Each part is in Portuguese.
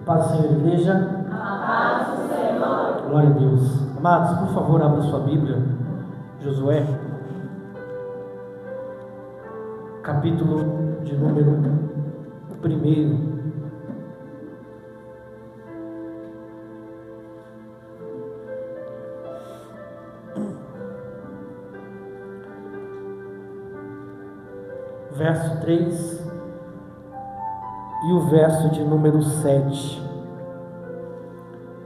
Paz do Senhor, igreja. A paz do Senhor. Glória a Deus. Amados, por favor, abra sua Bíblia. Josué, capítulo de número 1. Verso 3 e o verso de número 7.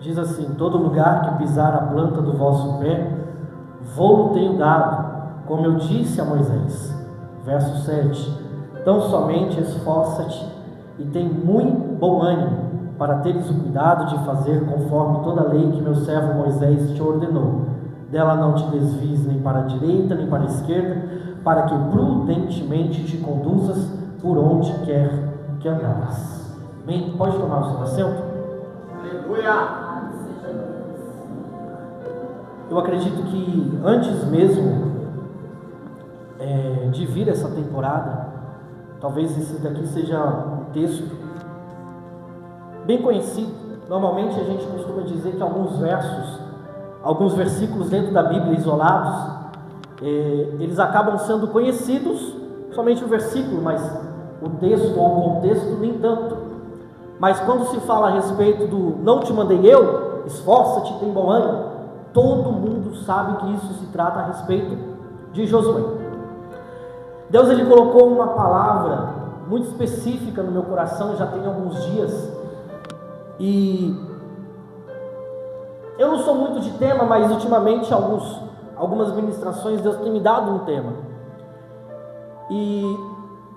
Diz assim: todo lugar que pisar a planta do vosso pé, vou-lo tenho dado, como eu disse a Moisés. Verso 7. Então somente esforça-te e tem muito bom ânimo, para teres o cuidado de fazer conforme toda a lei que meu servo Moisés te ordenou. Dela não te desvies nem para a direita nem para a esquerda, para que prudentemente te conduzas por onde quer que andares. Amém? Pode tomar o seu assento? Aleluia! Eu acredito que antes mesmo de vir essa temporada, talvez esse daqui seja um texto bem conhecido. Normalmente a gente costuma dizer que alguns versículos dentro da Bíblia isolados, eles acabam sendo conhecidos, somente o versículo, mas o texto ou o contexto nem tanto. Mas quando se fala a respeito do não te mandei eu, esforça-te, tem bom ânimo, todo mundo sabe que isso se trata a respeito de Josué. Deus ele colocou uma palavra muito específica no meu coração já tem alguns dias, e eu não sou muito de tema, mas ultimamente algumas ministrações Deus tem me dado um tema, e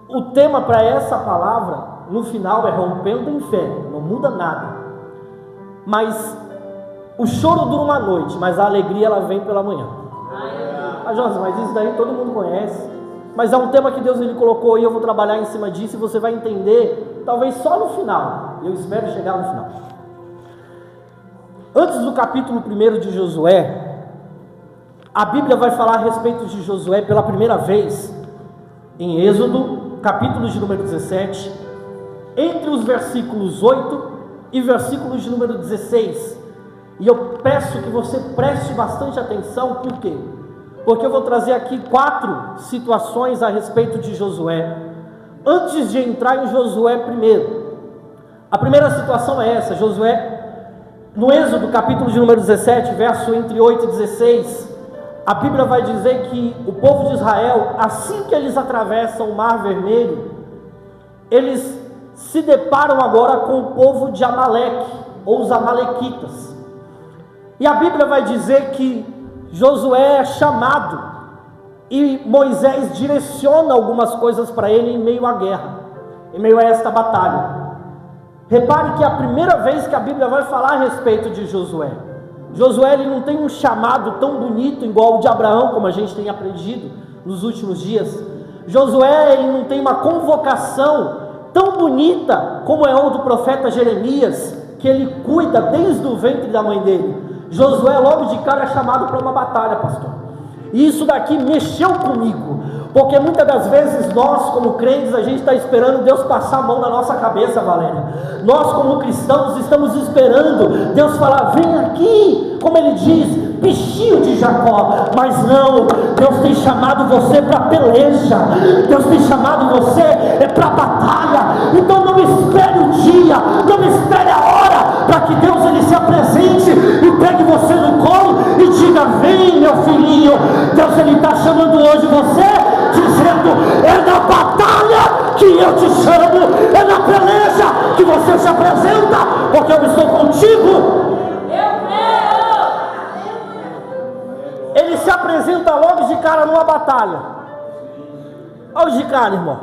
o tema para essa palavra no final é rompendo em fé. Não muda nada, mas o choro dura uma noite, mas a alegria ela vem pela manhã. Josi, mas isso daí todo mundo conhece, mas é um tema que Deus ele colocou e eu vou trabalhar em cima disso, e você vai entender talvez só no final. Eu espero chegar no final. Antes do capítulo 1 de Josué, a Bíblia vai falar a respeito de Josué pela primeira vez em Êxodo, capítulo de número 17, entre os versículos 8 e versículos de número 16. E eu peço que você preste bastante atenção. Por quê? Porque eu vou trazer aqui 4 situações a respeito de Josué, antes de entrar em Josué primeiro. A primeira situação é essa: Josué, no Êxodo, capítulo de número 17, verso entre 8 e 16, a Bíblia vai dizer que o povo de Israel, assim que eles atravessam o Mar Vermelho, eles se deparam agora com o povo de Amaleque, ou os amalequitas. E a Bíblia vai dizer que Josué é chamado, e Moisés direciona algumas coisas para ele em meio à guerra, em meio a esta batalha. Repare que é a primeira vez que a Bíblia vai falar a respeito de Josué. Josué ele não tem um chamado tão bonito igual o de Abraão, como a gente tem aprendido nos últimos dias. Josué ele não tem uma convocação tão bonita como é o do profeta Jeremias, que ele cuida desde o ventre da mãe dele. Josué logo de cara é chamado para uma batalha, pastor. E isso daqui mexeu comigo, porque muitas das vezes nós como crentes, a gente está esperando Deus passar a mão na nossa cabeça, Valéria. Nós como cristãos estamos esperando Deus falar, vem aqui, como ele diz, bichinho de Jacó. Mas não, Deus tem chamado você para peleja, Deus tem chamado você para batalha. Então não espere o dia, não espere a hora, para que Deus ele se apresente e pegue você no colo e diga, vem meu filhinho. Deus ele está chamando hoje você, dizendo, é na batalha que eu te chamo, é na peleja que você se apresenta, porque eu estou contigo. Ele se apresenta logo de cara numa batalha. Olha de cara, irmão.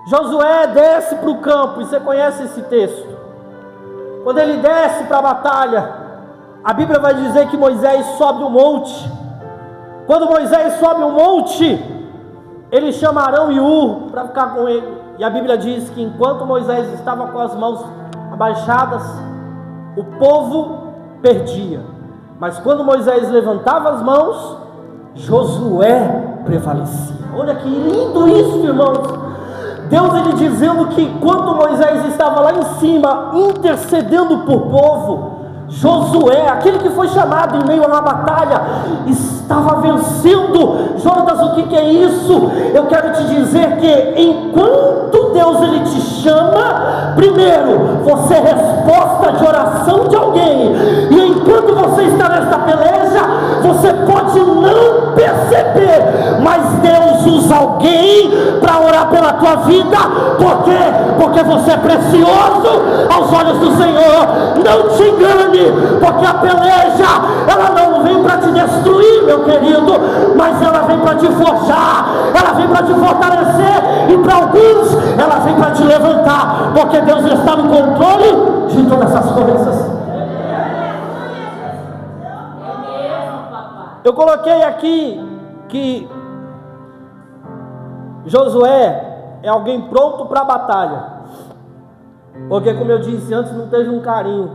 Josué desce para o campo, e você conhece esse texto. Quando ele desce para a batalha, a Bíblia vai dizer que Moisés sobe um monte. Quando Moisés sobe um monte, ele chama Arão e Hur para ficar com ele. E a Bíblia diz que enquanto Moisés estava com as mãos abaixadas, o povo perdia. Mas quando Moisés levantava as mãos, Josué prevalecia. Olha que lindo isso, irmãos. Deus ele dizendo que quando Moisés estava lá em cima intercedendo por povo, Josué, aquele que foi chamado em meio a uma batalha, estava vencendo. Jonatas, o que é isso? Eu quero te dizer que enquanto Deus ele te chama, primeiro você é resposta de oração de alguém, e enquanto você está nesta peleja, você pode não perceber, mas Deus usa alguém para orar pela tua vida. Por quê? Porque você é precioso aos olhos do Senhor. Não te engane, porque a peleja, ela não vem para te destruir, meu querido, mas ela vem para te forjar, ela vem para te fortalecer, e para alguns, ela vem para te levantar, porque Deus está no controle de todas essas coisas. Eu coloquei aqui que Josué é alguém pronto para a batalha, porque, como eu disse antes, não teve um carinho,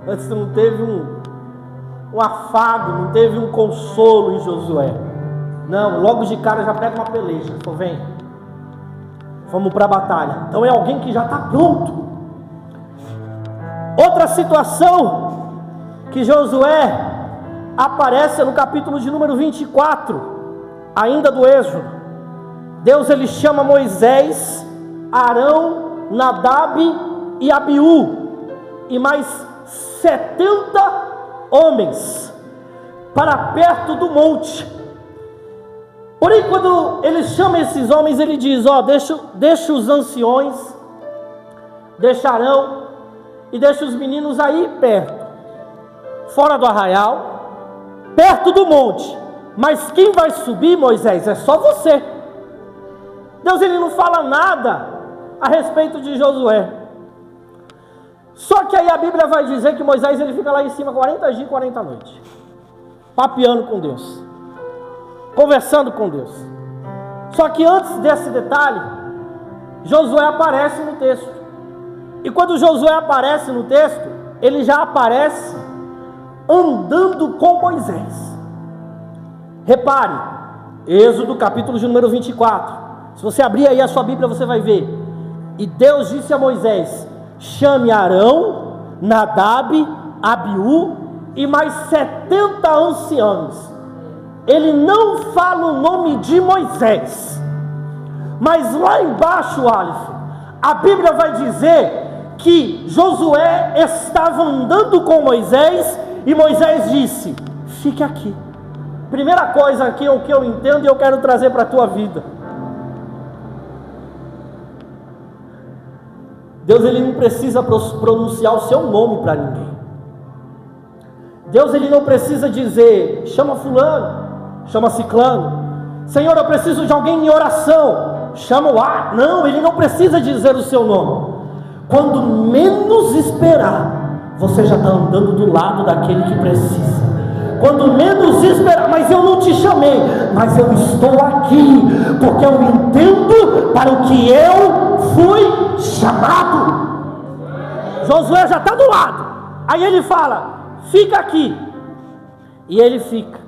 antes não teve um afago, não teve um consolo em Josué. Não, logo de cara já pega uma peleja, só vem, vamos para a batalha. Então é alguém que já está pronto. Outra situação que Josué aparece no capítulo de número 24, ainda do Êxodo. Deus ele chama Moisés, Arão, Nadab e Abiú e mais 70 homens para perto do monte. Porém, quando ele chama esses homens, ele diz: deixa os anciões, deixa Arão e deixa os meninos aí perto, fora do arraial, perto do monte. Mas quem vai subir, Moisés, é só você. Deus ele não fala nada a respeito de Josué. Só que aí a Bíblia vai dizer que Moisés ele fica lá em cima 40 dias e 40 noites, papeando com Deus, conversando com Deus. Só que antes desse detalhe, Josué aparece no texto. E quando Josué aparece no texto, ele já aparece andando com Moisés. Repare, Êxodo capítulo de número 24. Se você abrir aí a sua Bíblia, você vai ver. E Deus disse a Moisés: chame Arão, Nadab, Abiú e mais 70 anciãos. Ele não fala o nome de Moisés, mas lá embaixo, Alisson, a Bíblia vai dizer que Josué estava andando com Moisés e Moisés disse: fique aqui. Primeira coisa aqui, o que eu entendo e eu quero trazer para a tua vida: Deus ele não precisa pronunciar o seu nome para ninguém. Deus ele não precisa dizer: chama fulano, chama ciclano. Senhor, eu preciso de alguém em oração, chama o ar. Não, ele não precisa dizer o seu nome. Quando menos esperar, você já está andando do lado daquele que precisa. Quando menos esperar, mas eu não te chamei, mas eu estou aqui, porque eu entendo para o que eu fui chamado. Josué já está do lado. Aí ele fala: fica aqui. E ele fica.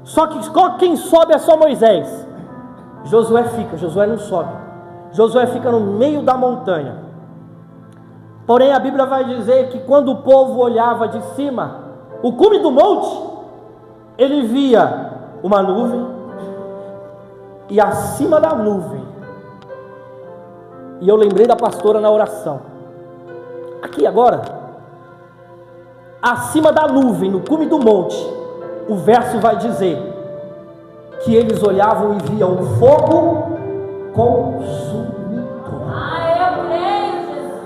Só que quem sobe é só Moisés. Josué fica, Josué não sobe. Josué fica no meio da montanha. Porém a Bíblia vai dizer que quando o povo olhava de cima, o cume do monte, ele via uma nuvem, e acima da nuvem, e eu lembrei da pastora na oração, aqui agora, acima da nuvem, no cume do monte, o verso vai dizer que eles olhavam e viam um fogo consumidor. Eu creio, Jesus.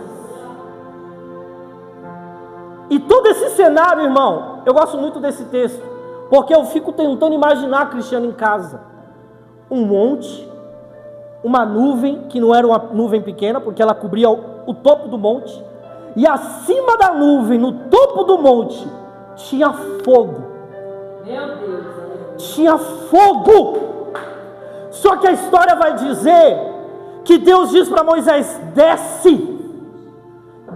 E todo esse cenário, irmão, eu gosto muito desse texto, porque eu fico tentando imaginar Cristiano em casa. Um monte, uma nuvem, que não era uma nuvem pequena, porque ela cobria o topo do monte, e acima da nuvem, no topo do monte, tinha fogo. Meu Deus. Tinha fogo. Só que a história vai dizer que Deus diz para Moisés: desce,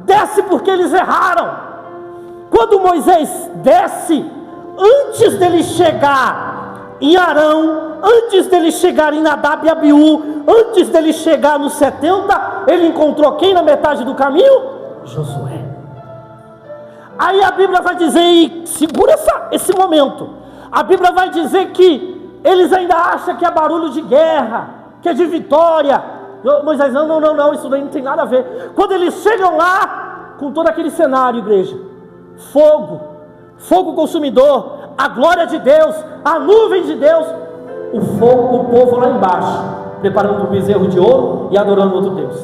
desce, porque eles erraram. Quando Moisés desce, antes dele chegar em Arão, antes dele chegar em Nadab e Abiú, antes dele chegar nos 70, ele encontrou quem na metade do caminho? Josué. Aí a Bíblia vai dizer, e segura esse momento, a Bíblia vai dizer que eles ainda acham que é barulho de guerra, que é de vitória. Moisés, não, isso daí não tem nada a ver. Quando eles chegam lá, com todo aquele cenário, igreja, fogo consumidor, a glória de Deus, a nuvem de Deus, o povo lá embaixo, preparando um bezerro de ouro e adorando outro Deus.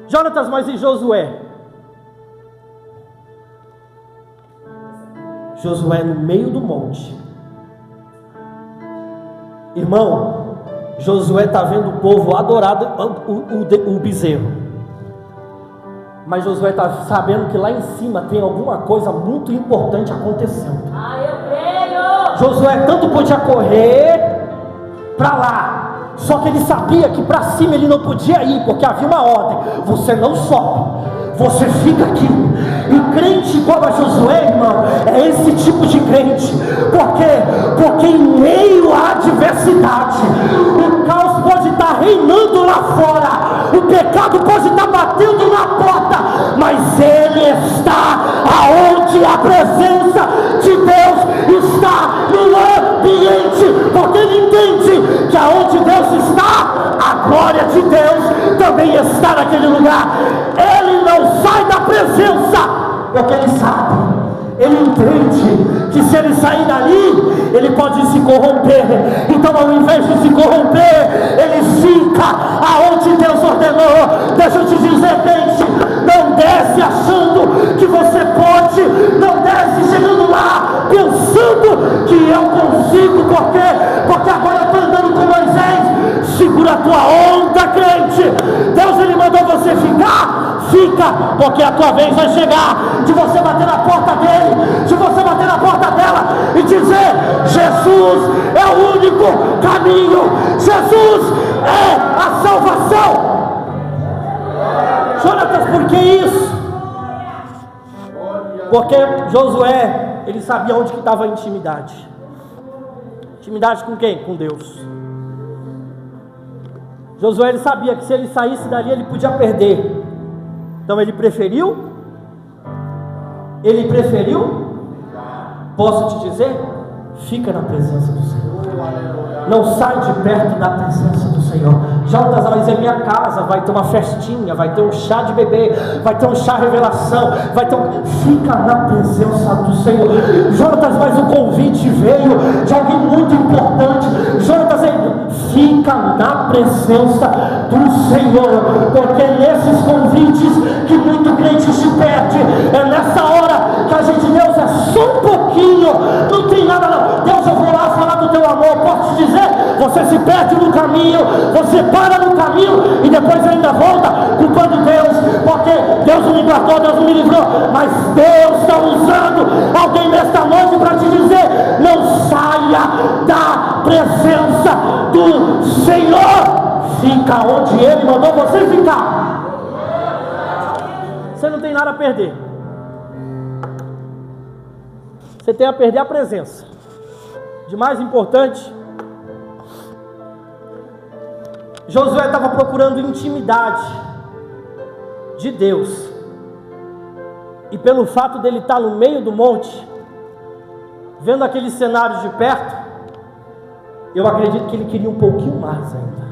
Jonatas, mas e Josué? Josué no meio do monte. Irmão, Josué está vendo o povo adorar o bezerro. Mas Josué está sabendo que lá em cima tem alguma coisa muito importante acontecendo. Eu creio. Josué tanto podia correr para lá, só que ele sabia que para cima ele não podia ir, porque havia uma ordem: você não sobe, você fica aqui. E crente igual a Josué, irmão, é esse tipo de crente. Por quê? Porque em meio à adversidade, o caos pode estar reinando lá fora, o pecado pode estar batendo na porta, mas ele está aonde a presença de Deus está no ambiente, porque ele entende que aonde Deus está, a glória de Deus também está naquele lugar. Ele não sai da presença, porque ele sabe, ele entende que se ele sair dali, ele pode se corromper. Então, ao invés de se corromper, ele fica aonde Deus ordenou. Deixa eu te dizer, crente, não desce achando que você pode, não desce chegando lá pensando que eu consigo, porque agora eu estou andando com Moisés. Segura a tua onda, crente. Deus, ele mandou você ficar, fica, porque a tua vez vai chegar de você bater na porta dele, de você bater na porta dela e dizer: Jesus é o único caminho, Jesus é a salvação. Jonatas, por que isso? Porque Josué, ele sabia onde que estava a intimidade. Intimidade com quem? Com Deus. Josué, ele sabia que se ele saísse dali, ele podia perder. Então ele preferiu, posso te dizer, fica na presença do Senhor. Não sai de perto da presença do Senhor. Jonatas, mas é minha casa, vai ter uma festinha, vai ter um chá de bebê, vai ter um chá revelação, fica na presença do Senhor. Jonatas, mas o convite veio de alguém muito importante. Jonatas, fica na presença do Senhor, porque nesses convites que muito crente se perde, é nessa hora que a gente, Deus, é só um pouquinho, não tem nada não. Deus, eu vou lá falar do teu amor, posso te dizer, você se perde no caminho, você para no caminho e depois ainda volta culpando Deus, porque Deus não me guardou, Deus não me livrou. Mas Deus está usando alguém nesta noite para te dizer: não saia da presença do Senhor, fica onde Ele mandou você ficar. Você não tem nada a perder, você tem a perder a presença. De mais importante, Josué estava procurando intimidade de Deus, e pelo fato dele estar no meio do monte, vendo aquele cenário de perto, eu acredito que ele queria um pouquinho mais ainda.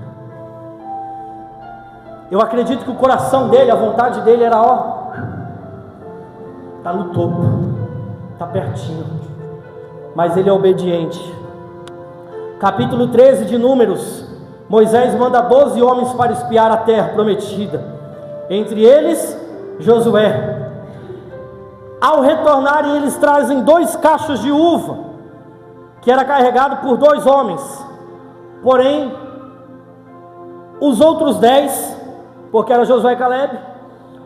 Eu acredito que o coração dele, a vontade dele era: está no topo, está pertinho, mas ele é obediente. Capítulo 13 de Números, Moisés manda 12 homens para espiar a terra prometida, entre eles Josué. Ao retornarem, eles trazem 2 cachos de uva, que era carregado por 2 homens. Porém, os outros 10, porque era Josué e Calebe,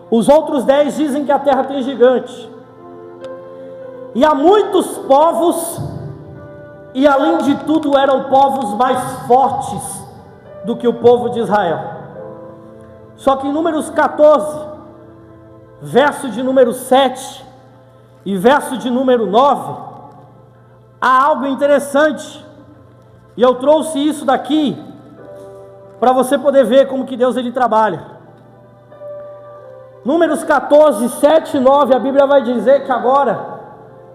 os outros 10 dizem que a terra tem gigante, e há muitos povos, e além de tudo eram povos mais fortes do que o povo de Israel. Só que em Números 14, verso de número 7 e verso de número 9, há algo interessante, e eu trouxe isso daqui para você poder ver como que Deus ele trabalha. Números 14, 7 e 9, a Bíblia vai dizer que agora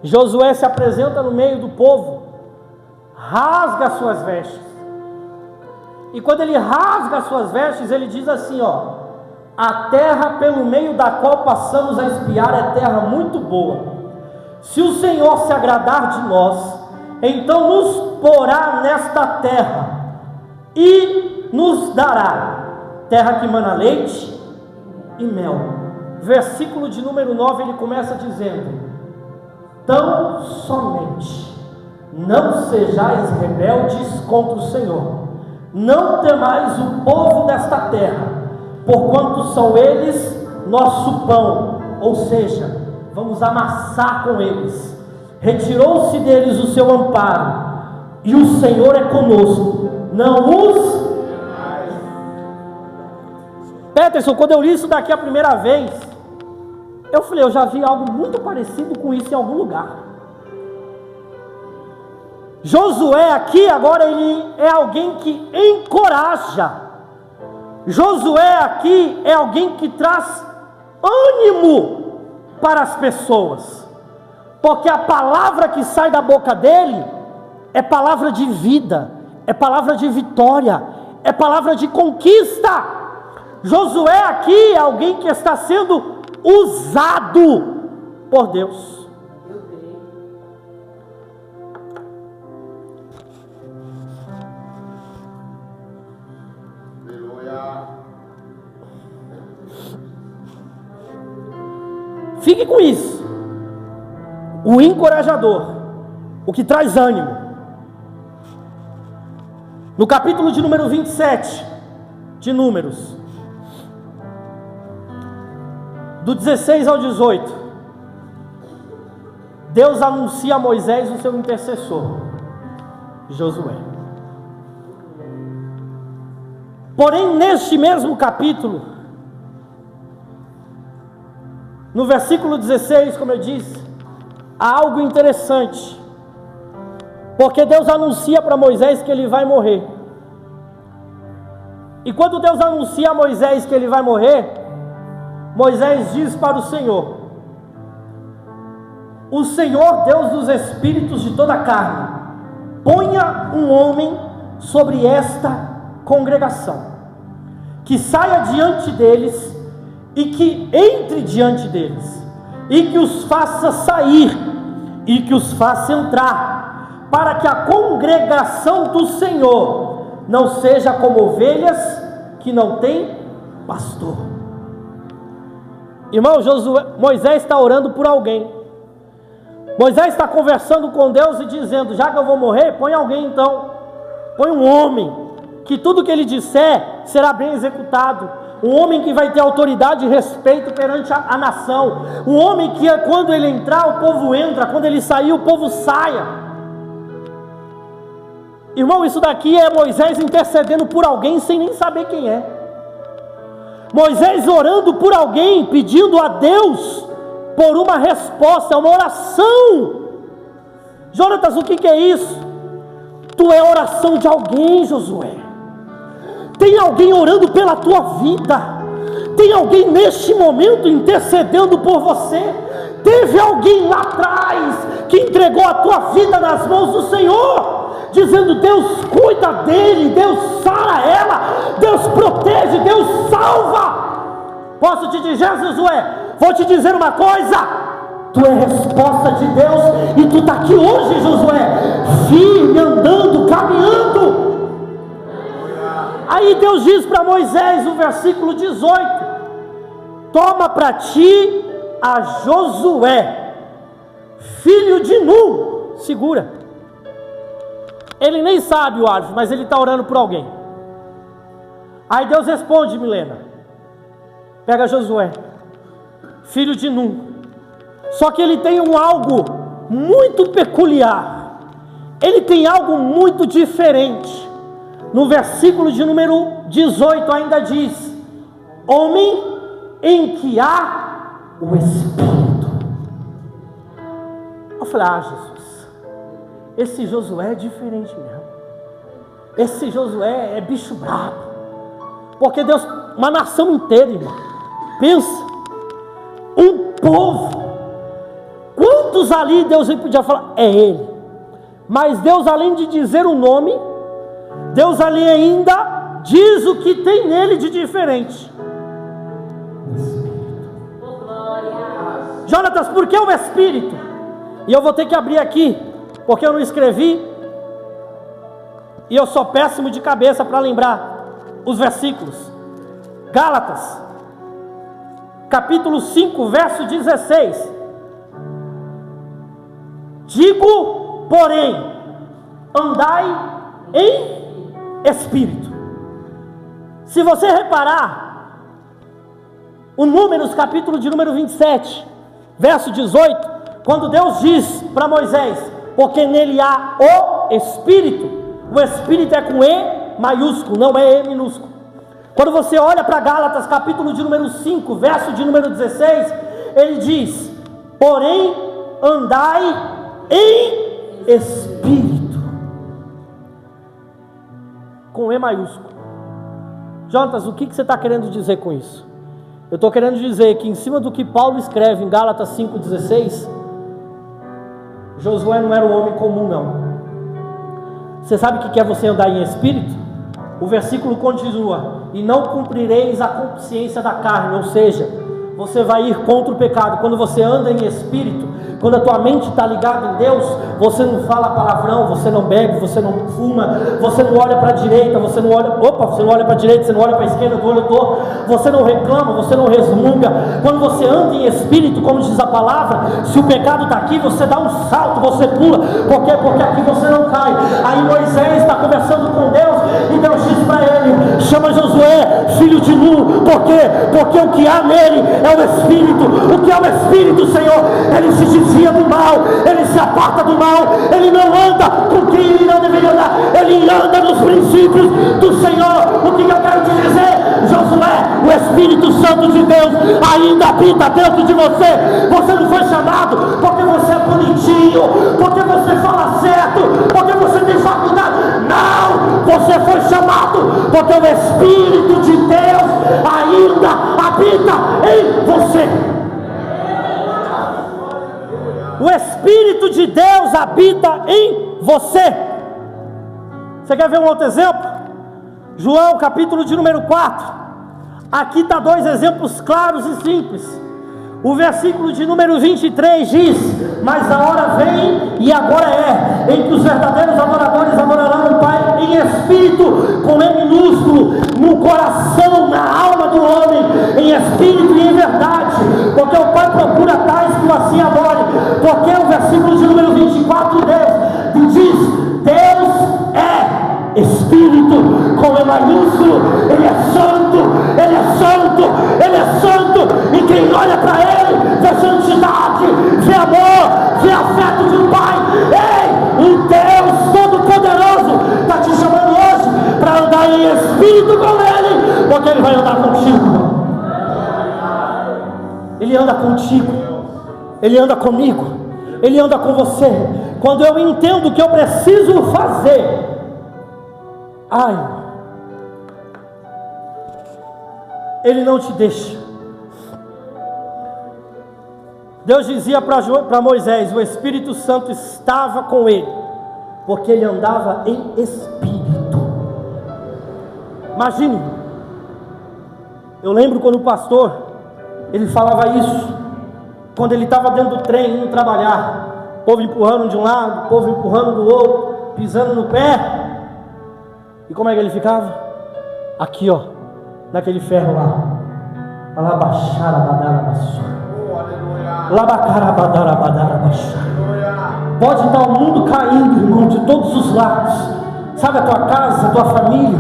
Josué se apresenta no meio do povo, rasga as suas vestes, e quando ele rasga as suas vestes, ele diz assim, ó: a terra pelo meio da qual passamos a espiar é terra muito boa. Se o Senhor se agradar de nós, então nos porá nesta terra e nos dará terra que mana leite e mel. Versículo de número 9, ele começa dizendo: tão somente não sejais rebeldes contra o Senhor, não temais o povo desta terra, porquanto são eles nosso pão, ou seja, vamos amassar com eles. Retirou-se deles o seu amparo, e o Senhor é conosco, não os... Peterson, quando eu li isso daqui a primeira vez, eu falei, eu já vi algo muito parecido com isso em algum lugar. Josué aqui agora ele é alguém que encoraja. Josué aqui é alguém que traz ânimo para as pessoas, porque a palavra que sai da boca dele é palavra de vida, é palavra de vitória, é palavra de conquista. Josué aqui é alguém que está sendo usado por Deus. Fique com isso. O encorajador, o que traz ânimo. No capítulo de número 27 de Números, do 16 ao 18, Deus anuncia a Moisés o seu intercessor, Josué. Porém, neste mesmo capítulo, no versículo 16, como eu disse, há algo interessante, porque Deus anuncia para Moisés que ele vai morrer. E quando Deus anuncia a Moisés que ele vai morrer, Moisés diz para o Senhor: o Senhor, Deus dos espíritos de toda a carne, ponha um homem sobre esta congregação, que saia diante deles e que entre diante deles, e que os faça sair e que os faça entrar, para que a congregação do Senhor não seja como ovelhas que não têm pastor. Irmão, Moisés está orando por alguém. Moisés está conversando com Deus e dizendo: já que eu vou morrer, põe alguém então, põe um homem, que tudo que ele disser será bem executado. Um homem que vai ter autoridade e respeito perante a nação. Um homem que quando ele entrar, o povo entra, quando ele sair, o povo saia. Irmão, isso daqui é Moisés intercedendo por alguém sem nem saber quem é. Moisés orando por alguém, pedindo a Deus por uma resposta, uma oração. Jonatas, o que é isso? Tu é oração de alguém, Josué. Tem alguém orando pela tua vida. Tem alguém neste momento intercedendo por você. Teve alguém lá atrás que entregou a tua vida nas mãos do Senhor, dizendo: Deus cuida dele, Deus sara ela, Deus protege, Deus salva. Posso te dizer, Josué, vou te dizer uma coisa: tu é resposta de Deus, e tu está aqui hoje, Josué, firme, andando, caminhando. Aí Deus diz para Moisés, no versículo 18: toma para ti a Josué, filho de Nun. Segura. Ele nem sabe o Arif, mas ele está orando por alguém. Aí Deus responde: Milena, pega Josué, filho de Nun. Só que ele tem algo muito peculiar. Ele tem algo muito diferente. No versículo de número 18 ainda diz: homem em que há o Espírito. Eu falei: Jesus, esse Josué é diferente mesmo. Esse Josué é bicho brabo. Porque Deus, uma nação inteira, irmão. Pensa, um povo. Quantos ali Deus podia falar? É ele. Mas Deus, além de dizer o nome, Deus ali ainda diz o que tem nele de diferente. Jonatas, por que o Espírito? E eu vou ter que abrir aqui, porque eu não escrevi, e eu sou péssimo de cabeça para lembrar os versículos. Gálatas, capítulo 5, verso 16. Digo, porém, andai em Espírito. Se você reparar, o Números, capítulo de número 27, verso 18, quando Deus diz para Moisés, porque nele há o Espírito, o Espírito é com E maiúsculo, não é E minúsculo. Quando você olha para Gálatas, capítulo de número 5, verso de número 16, ele diz, porém, andai em Espírito, com E maiúsculo. Jonatas, o que você está querendo dizer com isso? Eu estou querendo dizer que em cima do que Paulo escreve em Gálatas 5,16, Josué não era um homem comum, não. Você sabe o que é você andar em Espírito? O versículo continua, e não cumprireis a consciência da carne, ou seja, você vai ir contra o pecado. Quando você anda em Espírito, quando a tua mente está ligada em Deus, você não fala palavrão, você não bebe, você não fuma, você não olha para a direita, você não olha para a direita, você não olha para a esquerda do olho torto, você não reclama, você não resmunga. Quando você anda em Espírito, como diz a palavra, se o pecado está aqui, você dá um salto, você pula, porque aqui você não cai. Aí Moisés está conversando com Deus, e Deus diz para ele, chama Josué, filho de Nun. Por quê? Porque o que há nele é o Espírito. O que é o Espírito, Senhor? Ele se desvia do mal, ele se aparta do mal, ele não anda com quem ele não deveria andar, ele anda nos princípios do Senhor. O que eu quero te dizer, Josué? O Espírito Santo de Deus ainda habita dentro de você. Você não foi chamado porque você é bonitinho, porque você fala certo, porque você tem faculdade. Não! Você foi chamado porque o Espírito de Deus ainda habita em você. O Espírito de Deus habita em você. Você quer ver um outro exemplo? João, capítulo de número 4. Aqui está dois exemplos claros e simples. O versículo de número 23 diz, mas a hora vem, e agora é, em que os verdadeiros adoradores adorarão o Pai em espírito, com E minúsculo, no coração, na alma do homem, em espírito e em verdade, porque o Pai procura tais que o assim adorem. Porque o versículo de número 24 diz, Deus é Espírito, com E maiúsculo. Ele é santo, Ele é santo, Ele é santo, e quem olha para Ele vê santidade, vê amor, vê afeto de um Pai. Ei, um Deus Todo-Poderoso está te chamando hoje para andar em Espírito com Ele, porque Ele vai andar contigo. Ele anda contigo, Ele anda comigo, Ele anda com você. Quando eu entendo o que eu preciso fazer, Ele não te deixa. Deus dizia para Moisés, o Espírito Santo estava com ele, porque ele andava em Espírito. Imagine, eu lembro quando o pastor, ele falava isso, quando ele estava dentro do trem, indo trabalhar, o povo empurrando de um lado, o povo empurrando do outro, pisando no pé. E como é que ele ficava? Aqui, ó, naquele ferro lá. Pode estar o mundo caindo, irmão, de todos os lados. Sabe, a tua casa, a tua família,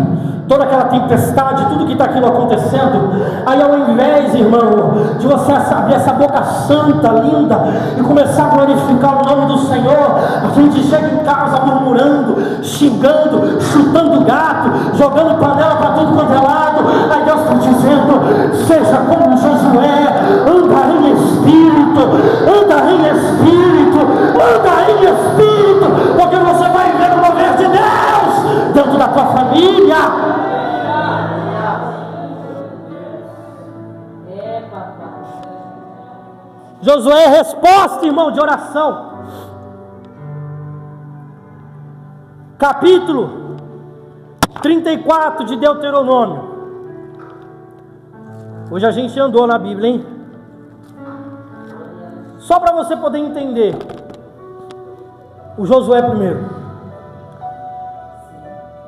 toda aquela tempestade, tudo que está aquilo acontecendo. Aí ao invés, irmão, de você abrir essa boca santa, linda, e começar a glorificar o nome do Senhor, a gente chega em casa murmurando, xingando, chutando gato, jogando panela para tudo quanto é lado. Aí Deus está dizendo, seja como Josué, anda em Espírito, anda em Espírito, anda em Espírito, porque Josué é resposta, irmão, de oração. Capítulo 34 de Deuteronômio. Hoje a gente andou na Bíblia, hein? Só para você poder entender. O Josué primeiro.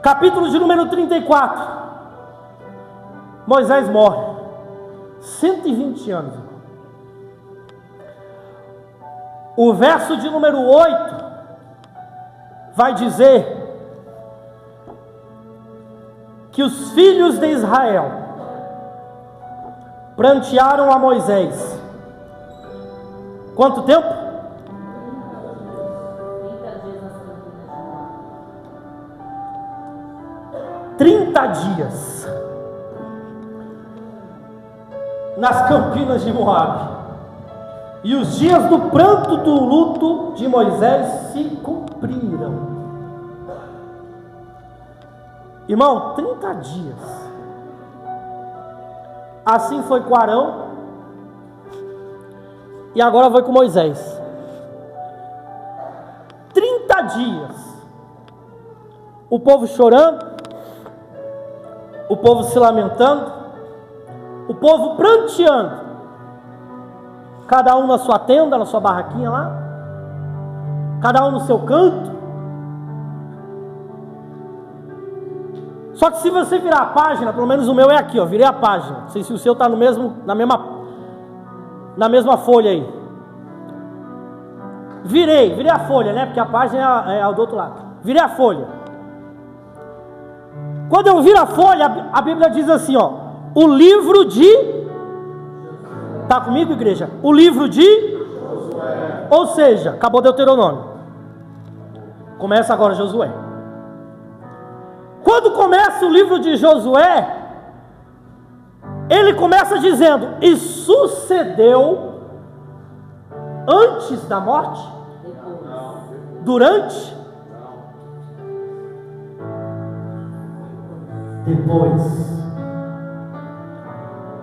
Capítulo de número 34. Moisés morre. 120 anos. O verso de número 8 vai dizer que os filhos de Israel prantearam a Moisés. Quanto tempo? 30 dias. Nas campinas de Moabe. E os dias do pranto do luto de Moisés se cumpriram. Irmão, 30 dias. Assim foi com Arão. E agora foi com Moisés. 30 dias. O povo chorando. O povo se lamentando. O povo pranteando. Cada um na sua tenda, na sua barraquinha lá. Cada um no seu canto. Só que se você virar a página, pelo menos o meu é aqui, ó, virei a página. Não sei se o seu está na mesma folha aí. Virei a folha, né? Porque a página é do outro lado. Virei a folha. Quando eu viro a folha, a Bíblia diz assim, ó. O livro de... Está comigo, igreja? O livro de... Josué. Ou seja, acabou Deuteronômio. Começa agora Josué. Quando começa o livro de Josué, ele começa dizendo: e sucedeu antes da morte? Durante?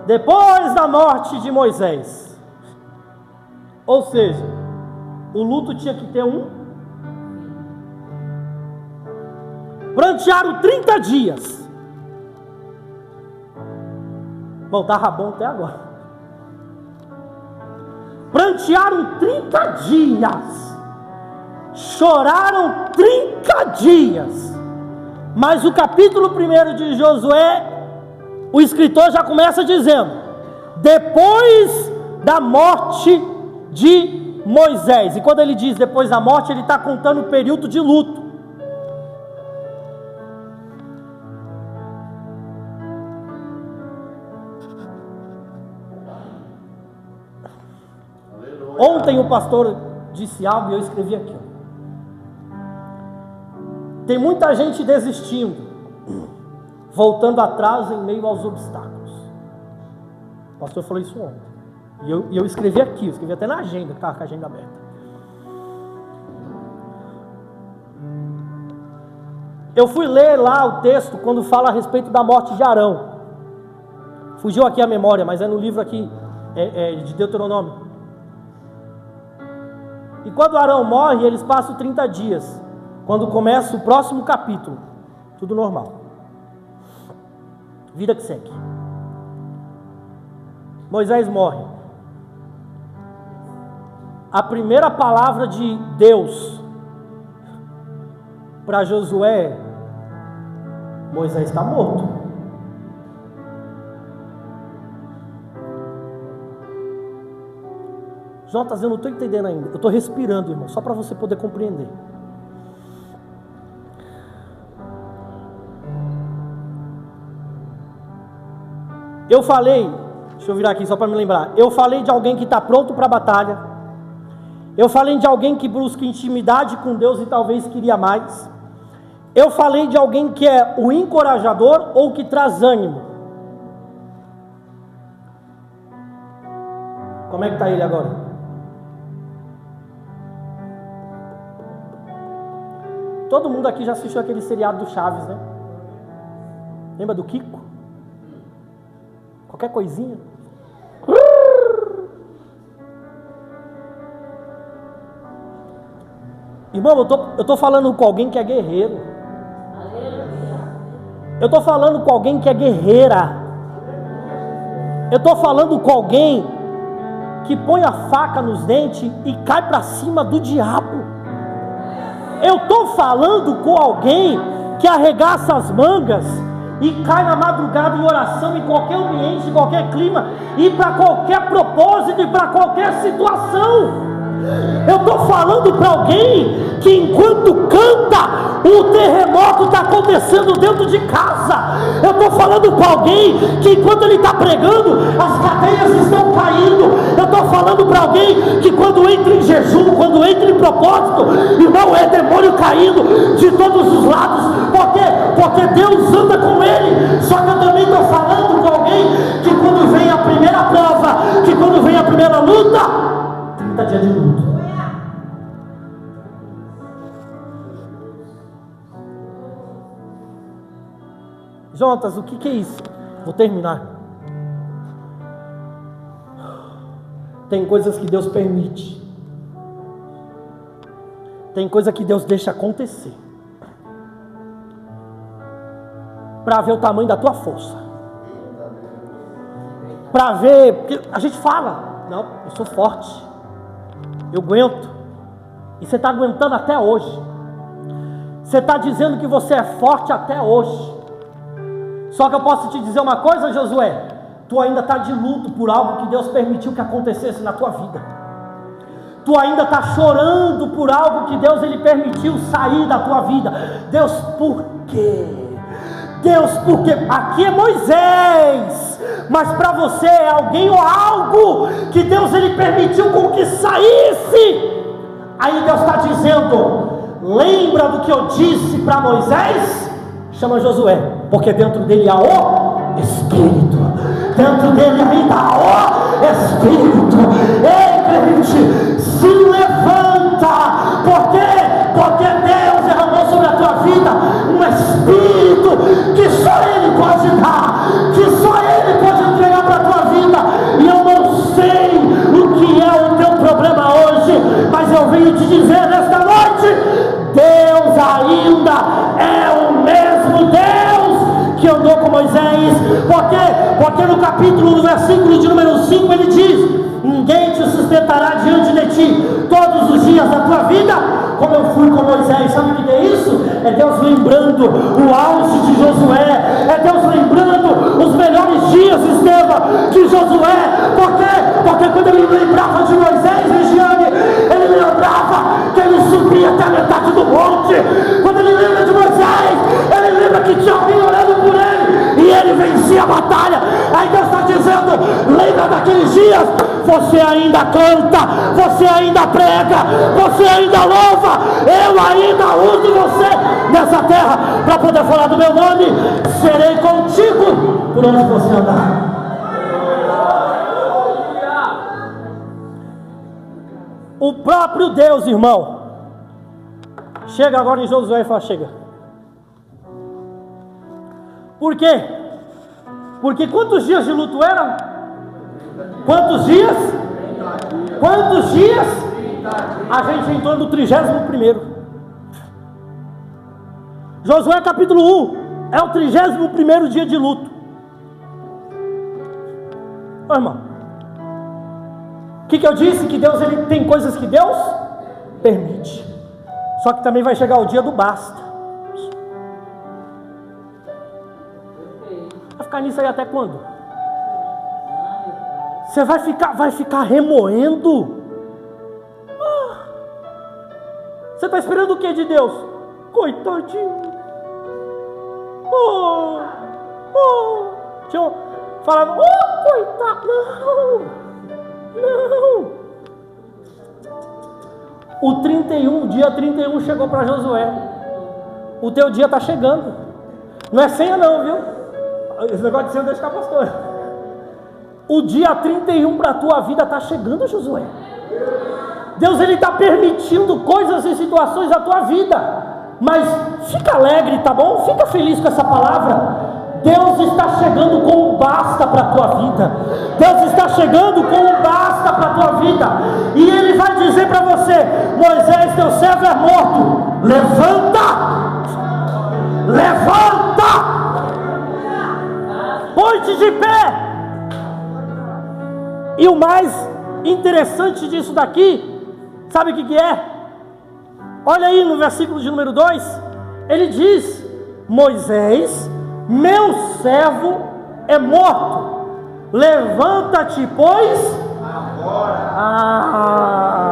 Depois da morte de Moisés. Ou seja, o luto tinha que ter prantearam 30 dias. Bom, estava bom até agora. Prantearam 30 dias. Choraram 30 dias. Mas o capítulo 1 de Josué, o escritor já começa dizendo: depois da morte de Moisés. E quando ele diz depois da morte, ele está contando o período de luto. Ontem o pastor disse algo e eu escrevi aqui. Tem muita gente desistindo, voltando atrás em meio aos obstáculos. O pastor falou isso ontem. E eu escrevi aqui, eu escrevi até na agenda, estava com a agenda aberta. Eu fui ler lá o texto quando fala a respeito da morte de Arão. Fugiu aqui a memória, mas é no livro aqui de Deuteronômio. E quando Arão morre, eles passam 30 dias. Quando começa o próximo capítulo, tudo normal. Vida que segue. Moisés morre. A primeira palavra de Deus para Josué é: Moisés está morto. Jotas, eu não estou entendendo ainda. Eu estou respirando, irmão, só para você poder compreender. Eu falei, deixa eu virar aqui só para me lembrar. Eu falei de alguém que está pronto para a batalha. Eu falei de alguém que busca intimidade com Deus e talvez queria mais. Eu falei de alguém que é o encorajador ou que traz ânimo. Como é que está ele agora? Todo mundo aqui já assistiu aquele seriado do Chaves, né? Lembra do Kiko? Qualquer coisinha. Irmão, eu estou falando com alguém que é guerreiro. Eu estou falando com alguém que é guerreira. Eu estou falando com alguém que põe a faca nos dentes e cai para cima do diabo. Eu estou falando com alguém que arregaça as mangas e cai na madrugada em oração, em qualquer ambiente, em qualquer clima, e para qualquer propósito e para qualquer situação. Eu estou falando para alguém que enquanto canta, o terremoto está acontecendo dentro de casa. Eu estou falando para alguém que enquanto ele está pregando, as cadeias estão caindo. Eu estou falando para alguém que quando entra em jejum, quando entra em propósito, irmão, é demônio caindo de todos os lados, porque Deus anda com ele. Só que eu também estou falando com alguém que quando vem a primeira prova, que quando vem a primeira luta, 30 dias de luto. Jonas, o que é isso? Vou terminar. Tem coisas que Deus permite. Tem coisa que Deus deixa acontecer. Para ver o tamanho da tua força. Para ver, porque a gente fala, não, eu sou forte. Eu aguento. E você está aguentando até hoje. Você está dizendo que você é forte até hoje. Só que eu posso te dizer uma coisa, Josué. Tu ainda está de luto por algo que Deus permitiu que acontecesse na tua vida. Tu ainda está chorando por algo que Deus ele permitiu sair da tua vida. Deus, por quê? Deus, porque aqui é Moisés, mas para você é alguém ou algo que Deus ele permitiu com que saísse. Aí Deus está dizendo: lembra do que eu disse para Moisés? Chama Josué, porque dentro dele há o Espírito, dentro dele ainda há o Espírito. Ei, crente, se levanta, porque Deus derramou sobre a tua vida um Espírito que só Ele pode dar, que só Ele pode entregar para a tua vida. E eu não sei o que é o teu problema hoje, mas eu venho te dizer nesta noite: Deus ainda é o mesmo Deus que andou com Moisés. Porque no capítulo, no versículo de número 5, ele diz: ninguém te sustentará diante de ti todos os dias da tua vida, como eu fui com Moisés. Sabe o que é isso? É Deus lembrando o auge de Josué, é Deus lembrando os melhores dias, Estevão, de Josué. Porque quando ele lembrava de Moisés, Regiane, ele lembrava que ele subia até a metade do monte. Quando ele lembra de Moisés, ele lembra que tinha alguém orando por ele e ele vencia a batalha. Aí Deus está dizendo: lembra daqueles dias? Você ainda canta, você ainda prega, você ainda louva. Eu ainda uso você nessa terra para poder falar do meu nome. Serei contigo por onde você andar. O próprio Deus, irmão, chega agora em Josué e fala: chega. Por quê? Porque quantos dias de luto eram? Quantos dias? Quantos dias? A gente entrou no 31º. Josué capítulo 1 é o 31º dia de luto. Ô, irmão, o que eu disse? Que Deus ele tem coisas que Deus permite. Só que também vai chegar o dia do basta. Vai ficar nisso aí até quando? Você vai ficar remoendo? Você está esperando o que de Deus? Coitadinho. Tinha falando: coitado. Não. O dia 31 chegou para Josué. O teu dia está chegando. Não é senha não, viu? Esse negócio de senha deixa com a pastora. O dia 31 para a tua vida está chegando, Josué. Deus ele está permitindo coisas e situações na tua vida. Mas fica alegre, tá bom? Fica feliz com essa palavra. Deus está chegando com um basta para a tua vida. Deus está chegando com um basta para a tua vida. E Ele vai dizer para você: Moisés, teu servo é morto. Levanta! Levanta! Põe-te de pé! E o mais interessante disso daqui, sabe o que é? Olha aí no versículo de número 2. Ele diz: Moisés, meu servo é morto. Levanta-te, pois agora.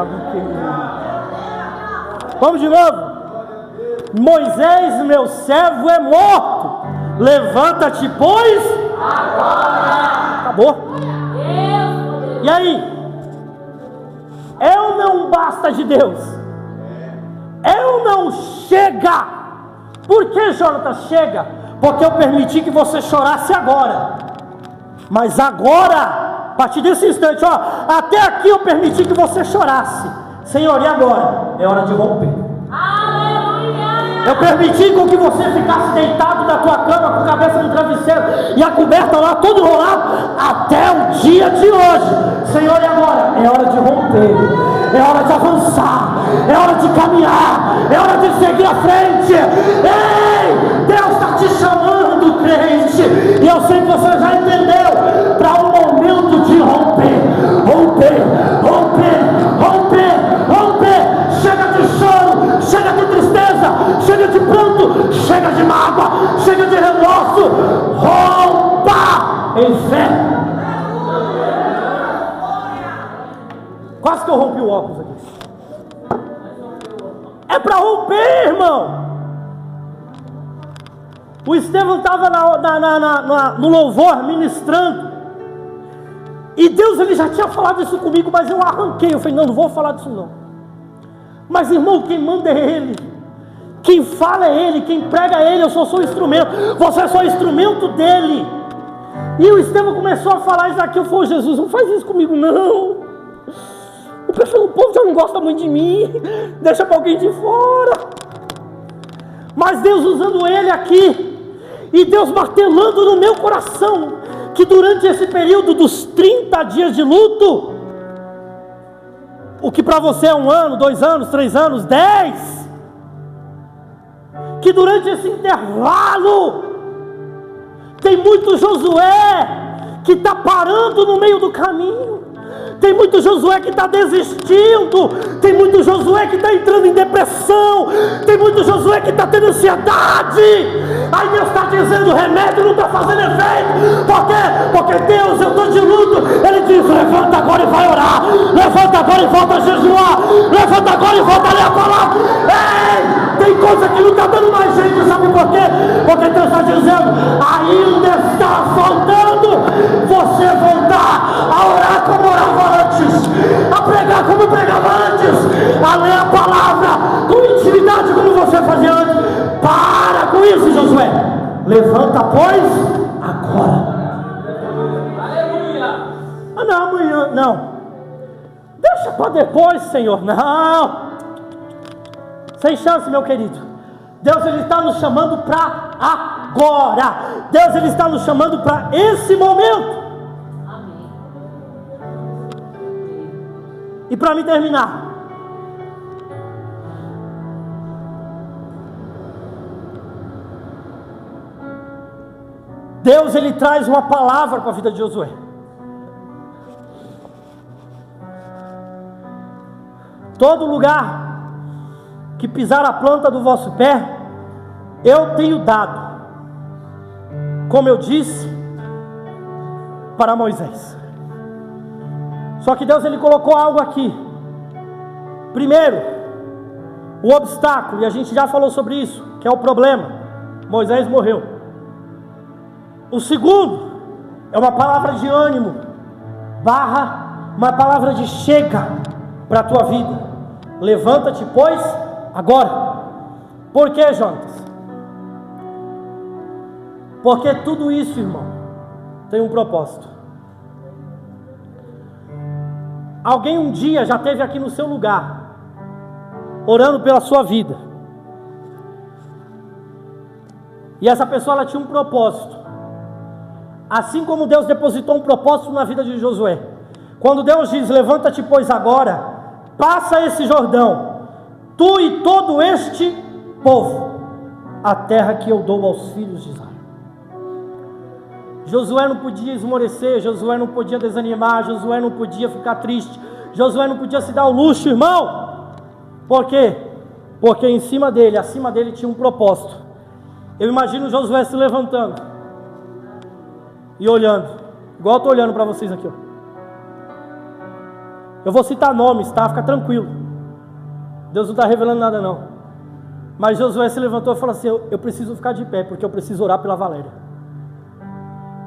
Meu querido. Vamos de novo. Moisés, meu servo é morto. Levanta-te, pois agora. Acabou. E aí? É ou não basta de Deus? É ou não chega? Por que, Jonatas, chega? Porque eu permiti que você chorasse agora. Mas agora, a partir desse instante, ó, até aqui eu permiti que você chorasse. Senhor, e agora? É hora de romper. Eu permiti com que você ficasse deitado na tua cama com a cabeça no travesseiro e a coberta lá todo enrolado até o dia de hoje. Senhor, e agora? É hora de romper, é hora de avançar, é hora de caminhar, é hora de seguir à frente. Ei, Deus está te chamando, crente, e eu sei que você já entendeu, para um momento de romper, romper, romper, romper, romper. Chega de choro, chega de tristeza, chega de pranto, chega de mágoa, chega de remorso. Rompa em fé. Quase que eu rompi o óculos aqui. É para romper, irmão. O Estevão estava no louvor ministrando, e Deus, ele já tinha falado isso comigo, mas eu arranquei. Eu falei: não vou falar disso não. Mas, irmão, quem manda é Ele, quem fala é Ele, quem prega é Ele. Eu só sou instrumento, você é só instrumento dEle. E o Estevão começou a falar isso aqui. Eu falei: Jesus, não faz isso comigo não. O povo já não gosta muito de mim, deixa para alguém de fora. Mas Deus usando ele aqui, e Deus martelando no meu coração, que durante esse período dos 30 dias de luto, o que para você é 1 ano, 2 anos, 3 anos, 10, que durante esse intervalo, tem muito Josué que está parando no meio do caminho, tem muito Josué que está desistindo, tem muito Josué que está entrando em depressão, tem muito Josué que está tendo ansiedade. Aí Deus está dizendo: o remédio não está fazendo efeito. Por quê? Porque Deus, eu estou de luto. Ele diz: levanta agora e vai orar, levanta agora e volta a jejuar, levanta agora e volta a ler a palavra. Ei, tem coisa que não está dando mais jeito, sabe por quê? Porque Deus está dizendo: ainda está faltando você voltar a orar como orava antes, a pregar como pregava antes, a ler a palavra com intimidade como você fazia antes. Para com isso, Josué. Levanta, pois, agora. Ah, não, amanhã, não. Deixa para depois, Senhor. Não. Sem chance, meu querido. Deus, ele está nos chamando para agora. Deus, ele está nos chamando para esse momento. E para me terminar, Deus, ele traz uma palavra para a vida de Josué. Todo lugar que pisar a planta do vosso pé, eu tenho dado, como eu disse para Moisés. Só que Deus, ele colocou algo aqui. Primeiro, o obstáculo, e a gente já falou sobre isso, que é o problema. Moisés morreu. O segundo é uma palavra de ânimo, uma palavra de chega para a tua vida. Levanta-te, pois, agora. Por quê, Jonas? Porque tudo isso, irmão, tem um propósito. Alguém um dia já esteve aqui no seu lugar, orando pela sua vida, e essa pessoa, ela tinha um propósito. Assim como Deus depositou um propósito na vida de Josué. Quando Deus diz: levanta-te, pois agora, passa esse Jordão, tu e todo este povo, a terra que eu dou aos filhos de Israel. Josué não podia esmorecer, Josué não podia desanimar, Josué não podia ficar triste, Josué não podia se dar o luxo, irmão. Por quê? Porque acima dele tinha um propósito. Eu imagino Josué se levantando e olhando, igual eu estou olhando para vocês aqui, ó. Eu vou citar nomes, tá? Fica tranquilo. Deus não está revelando nada não. Mas Josué se levantou e falou assim: eu preciso ficar de pé, porque eu preciso orar pela Valéria.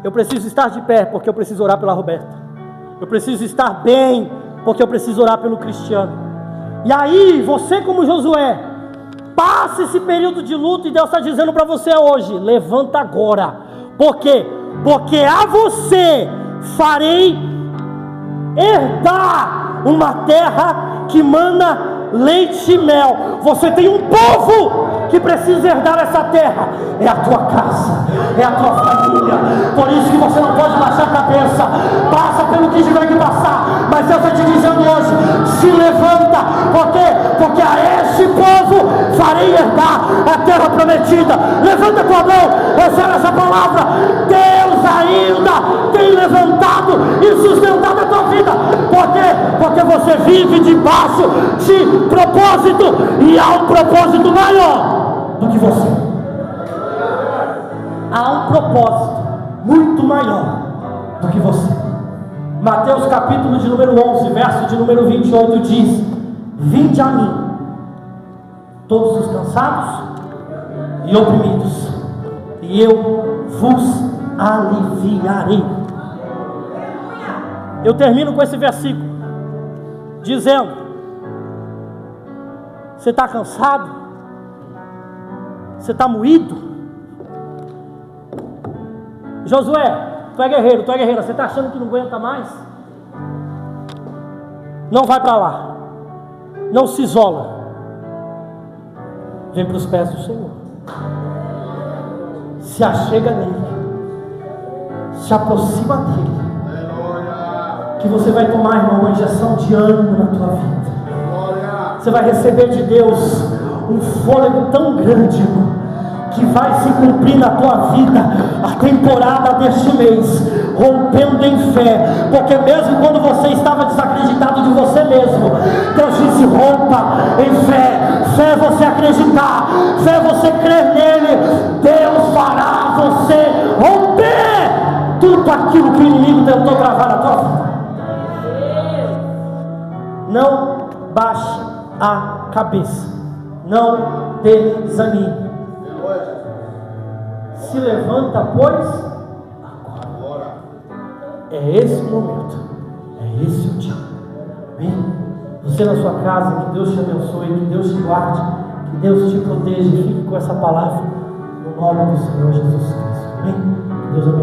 Eu preciso estar de pé, porque eu preciso orar pela Roberta. Eu preciso estar bem, porque eu preciso orar pelo Cristiano. E aí, você como Josué, passa esse período de luto, e Deus está dizendo para você hoje: levanta agora. Por quê? Porque a você farei herdar uma terra que mana leite e mel. Você tem um povo que precisa herdar essa terra. É a tua casa, é a tua família. Por isso que você não pode baixar a cabeça. Passa pelo que tiver que passar, mas Deus está te dizendo hoje: se levanta. Por quê? Porque a este povo farei herdar a terra prometida. Levanta a tua mão, recebe essa palavra. Deus ainda tem levantado e sustentado a tua vida. Por quê? Porque você vive debaixo de propósito, e há um propósito maior do que você. Há um propósito muito maior do que você. Mateus capítulo de número 11, verso de número 28 diz: vinde a mim, todos os cansados e oprimidos, e eu vos aliviarei. Eu termino com esse versículo dizendo: você está cansado? Você está moído? Josué, tu é guerreiro, tu é guerreira, você está achando que não aguenta mais? Não vai para lá, não se isola, vem para os pés do Senhor, se achega nele, se aproxima dele, que você vai tomar, irmão, uma injeção de ânimo na tua vida. Você vai receber de Deus um fôlego tão grande, irmão, que vai se cumprir na tua vida a temporada deste mês, rompendo em fé. Porque mesmo quando você estava desacreditado de você mesmo, Deus disse: rompa em fé. Fé é você acreditar, fé é você crer nele. Deus fará você romper tudo aquilo que o inimigo tentou travar na tua vida. Não baixe a cabeça, não desanime. Se levanta, pois agora. É esse o momento, é esse o dia. Amém? Você na sua casa, que Deus te abençoe, que Deus te guarde, que Deus te proteja. Fique com essa palavra no nome do Senhor Jesus Cristo. Amém? Que Deus abençoe.